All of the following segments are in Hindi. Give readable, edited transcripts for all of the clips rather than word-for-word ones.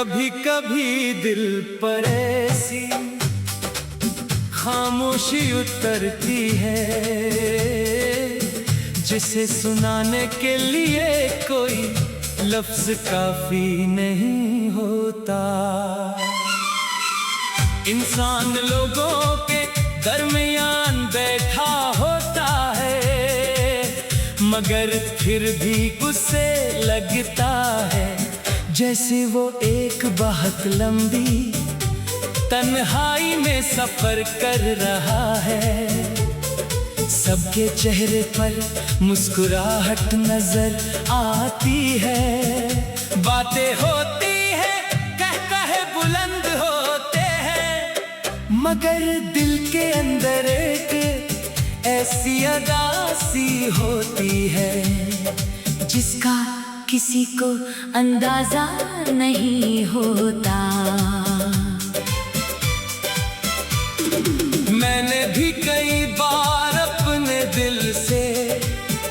कभी कभी दिल पर ऐसी खामोशी उतरती है जिसे सुनाने के लिए कोई लफ्ज काफी नहीं होता। इंसान लोगों के दरमियान बैठा होता है मगर फिर भी उसे लगता है जैसे वो एक बहुत लंबी तन्हाई में सफर कर रहा है। सबके चेहरे पर मुस्कुराहट नजर आती है, बातें होती है, कह बुलंद होते हैं मगर दिल के अंदर एक ऐसी अदासी होती है जिसका किसी को अंदाजा नहीं होता। मैंने भी कई बार अपने दिल से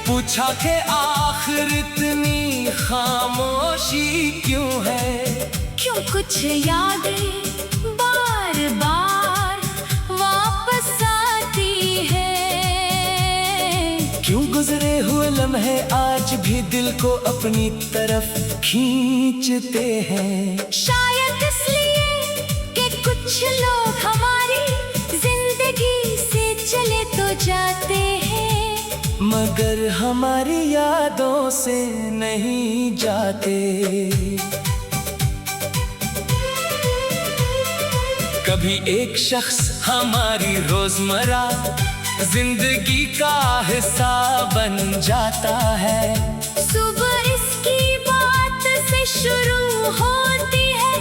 पूछा कि आखिर इतनी खामोशी क्यों है। क्यों कुछ यादें बार बार वापस आती है। क्यों गुजरे हुए लम्हे आज भी दिल को अपनी तरफ खींचते हैं। शायद इसलिए कि कुछ लोग हमारी जिंदगी से चले तो जाते हैं मगर हमारी यादों से नहीं जाते। कभी एक शख्स हमारी रोजमर्रा जिंदगी का हिस्सा बन जाता है। सुबह इसकी बात से शुरू होती है,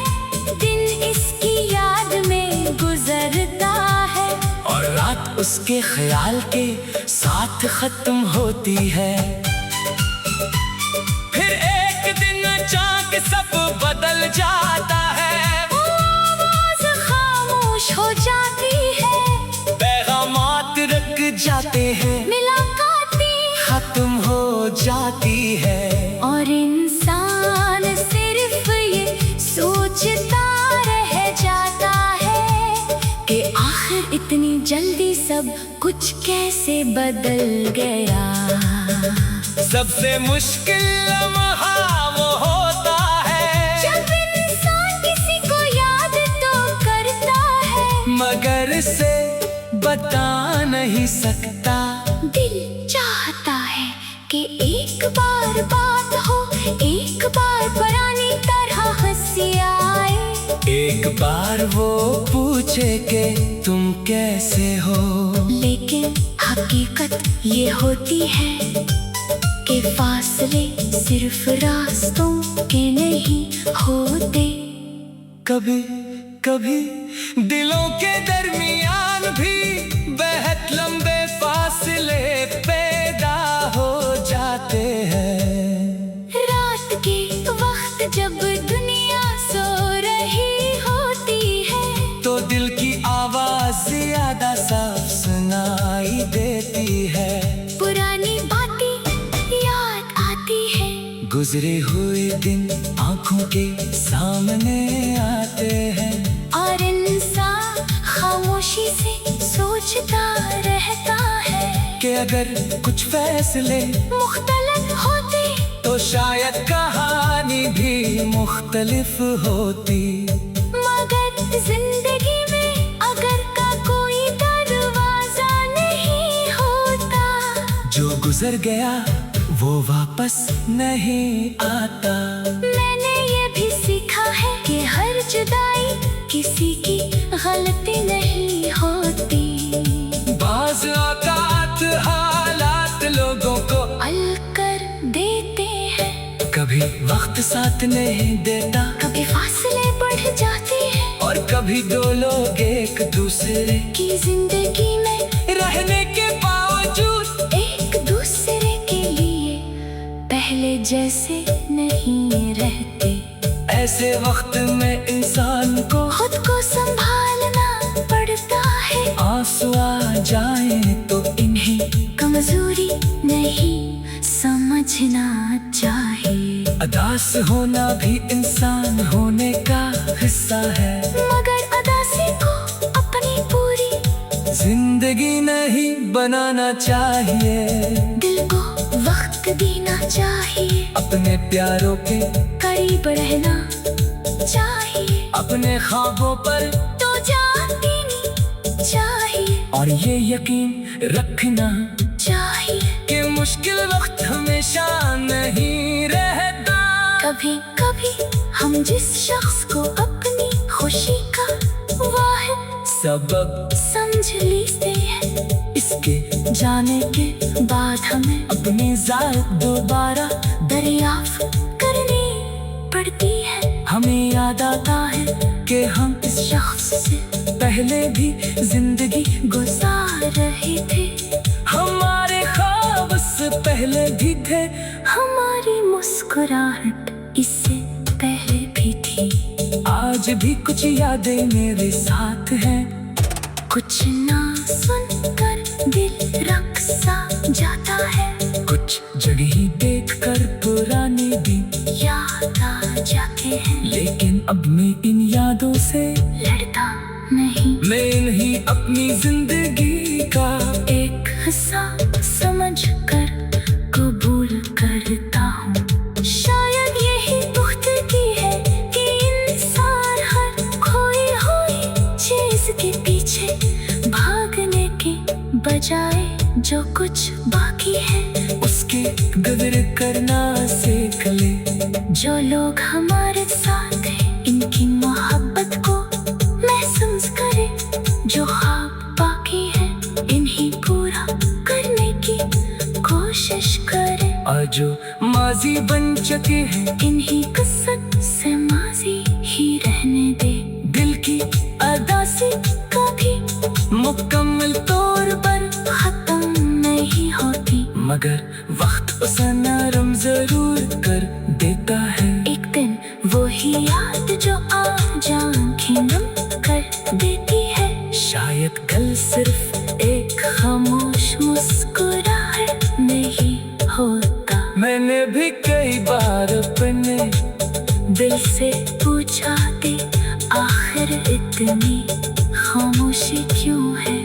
दिन इसकी याद में गुजरता है और रात उसके ख्याल के साथ खत्म होती है। फिर एक दिन अचानक सब बदल जाता है, वो आवाज खामोश हो जाती है, पैगामात रख जाते हैं, मुलाकातें खत्म हो जाती है और इंसान सिर्फ ये सोचता रह जाता है कि आखिर इतनी जल्दी सब कुछ कैसे बदल गया। सबसे मुश्किल लम्हा वो होता है जब इंसान किसी को याद तो करता है मगर से बता नहीं सकता। दिल चाहता है कि एक बार बात हो, एक बार पुरानी तरह हंसी आए, एक बार वो पूछे कि तुम कैसे हो। लेकिन हकीकत ये होती है कि फासले सिर्फ रास्तों के नहीं होते। कभी कभी दिलों के दरमियान भी बेहद लंबे फासले पैदा हो जाते हैं। रात के वक्त जब दुनिया सो रही होती है तो दिल की आवाज ज्यादा साफ सुनाई देती है। पुरानी बातें याद आती है, गुजरे हुए दिन आंखों के सामने आते हैं और इंसान खामोशी से सोचता रहता है कि अगर कुछ फैसले मुख्तलिफ होते तो शायद कहानी भी मुख्तलिफ होती। मगर जिंदगी में अगर का कोई दरवाजा नहीं होता, जो गुजर गया वो वापस नहीं आता। मैंने ये भी सीखा है कि हर जुदाई किसी की गलती नहीं होती। बाज़ औक़ात हालात लोगों को अलग कर देते हैं, कभी वक्त साथ नहीं देता, कभी फासले बढ़ जाते हैं और कभी दो लोग एक दूसरे की जिंदगी में रहने के बावजूद एक दूसरे के लिए पहले जैसे नहीं रहते। ऐसे वक्त में इंसान को खुद को संभालना पड़ता है। आंसू आ जाए तो इन्हें कमजोरी नहीं समझना चाहिए। अदास होना भी इंसान होने का हिस्सा है, मगर अदासी को अपनी पूरी जिंदगी नहीं बनाना चाहिए। दिल को वक्त देना चाहिए, अपने प्यारों के करीब रहना चाहिए, अपने ख्वाबों पर तो जान देनी चाहिए, और ये यकीन रखना चाहिए कि मुश्किल वक्त हमेशा नहीं रहता। कभी कभी हम जिस शख्स को अपनी खुशी का वाहिद सबब समझ लेते हैं, इसके जाने के बाद हमें अपनी जात दोबारा दरियाफ्त करनी पड़ती है। हमें याद आता है कि हम इस शख्स से पहले भी जिंदगी गुजार रहे थे, हमारे ख्वाब से पहले भी थे, हमारी मुस्कुराहट इससे पहले भी थी। आज भी कुछ यादें मेरे साथ हैं, कुछ ना सुनकर दिल रक्सा जाता है, कुछ जगह देखकर पुराने दिन याद आ जाते हैं, लेकिन अब मैं इन यादों से लड़ता नहीं, मैं इन्हीं अपनी जिंदगी का एक हिस्सा समझ कर कबूल करता हूँ। शायद यही पुख्तगी है कि इंसान हर खोई हुई चीज के पीछे भागने के बजाय जो कुछ बाकी है उसके कदर करना सीख ले। जो लोग हमारे साथ हैं इनकी मोहब्बत को महसूस करे, जो ख्वाब बाकी है इन्हीं पूरा करने की कोशिश करे, और जो माजी बन चुके हैं इन्हीं कसरत से माजी ही रहने दे। दिल की अदासी कभी मुकम्मल तौर पर खत्म नहीं होती, मगर वक्त उसे नरम जरूर कर देता है। एक दिन वो ही याद जो आज आँखें नम कर देती है। शायद कल सिर्फ एक खामोश मुस्कुराहट नहीं होता। मैंने भी कई बार अपने दिल से पूछा दे आखिर इतनी खामोशी क्यों है,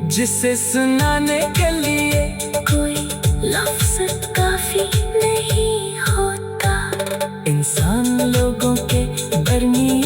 जिसे सुनाने के लिए कोई लफ्ज काफी नहीं होता। इंसान लोगों के दरमियान